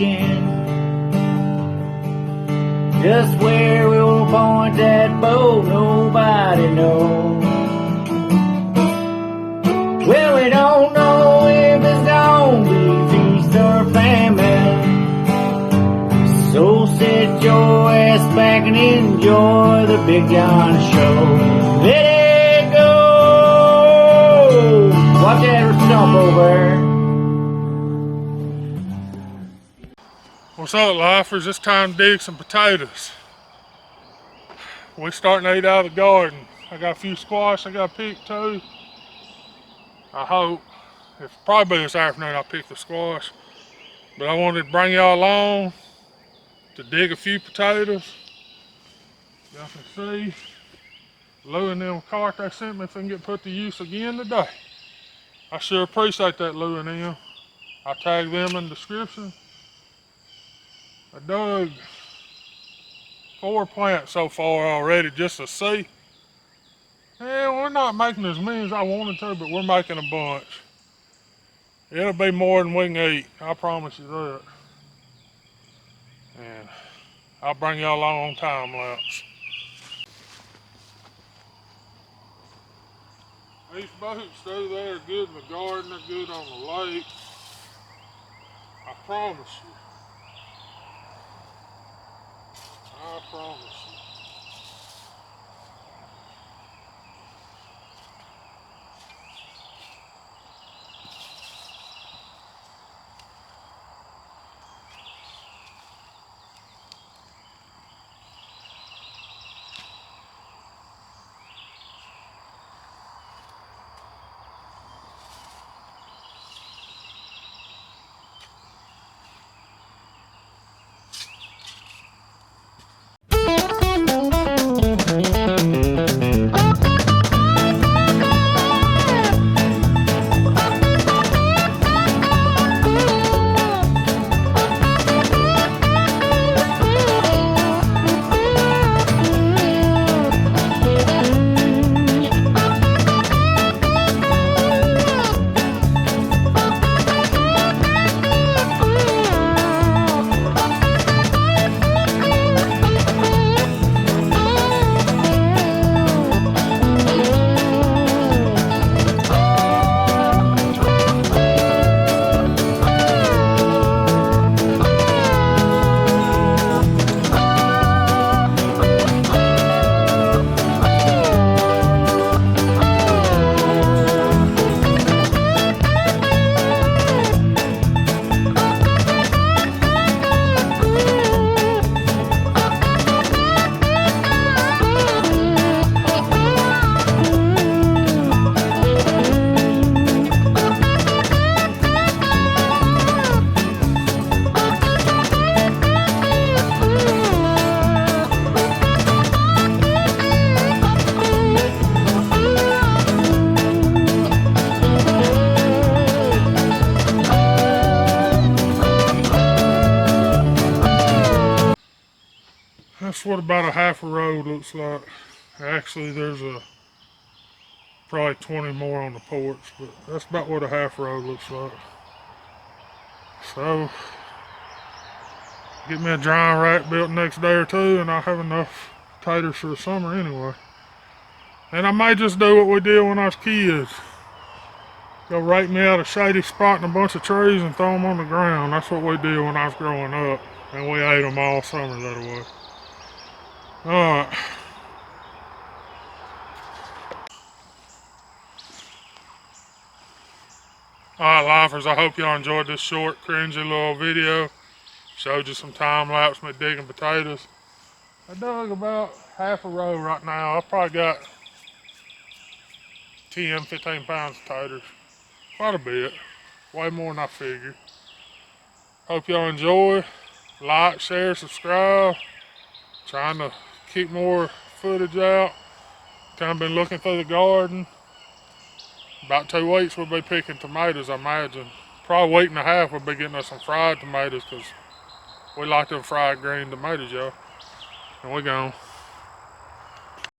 fishing. Just where we'll point that boat, nobody knows. Well, we don't know if it's gonna be feast or famine. So sit your ass back and enjoy the Big John Show. Let it go! Watch that stump over. What's up, lifers? It's time to dig some potatoes. We're starting to eat out of the garden. I got a few squash I got to pick too. I hope. It's probably this afternoon I'll pick the squash. But I wanted to bring y'all along to dig a few potatoes. Y'all can see Lou and them cart they sent me if they can get put to use again today. I sure appreciate that, Lou and them. I'll tag them in the description. I dug 4 plants so far already just to see. Yeah, we're not making as many as I wanted to, but we're making a bunch. It'll be more than we can eat, I promise you that. And I'll bring y'all along on time lapse. These boats through there are good in the garden, they're good on the lake. I promise you. I promise you. That's what about a half a road looks like. Actually, there's probably 20 more on the porch, but that's about what a half road looks like. So, get me a drying rack built next day or two, and I'll have enough potatoes for the summer anyway. And I may just do what we did when I was kids. Go rake me out a shady spot in a bunch of trees and throw them on the ground. That's what we did when I was growing up, and we ate them all summer that way. Alright. Alright, lifers, I hope y'all enjoyed this short, cringy little video. Showed you some time lapse me digging potatoes. I dug about half a row right now. I probably got 10, 15 pounds of taters. Quite a bit. Way more than I figured. Hope y'all enjoy. Like, share, subscribe. Trying to keep more footage out. Kind of been looking through the garden. About 2 weeks we'll be picking tomatoes, I imagine. Probably a week and a half we'll be getting us some fried tomatoes because we like them fried green tomatoes, y'all. And we're gone.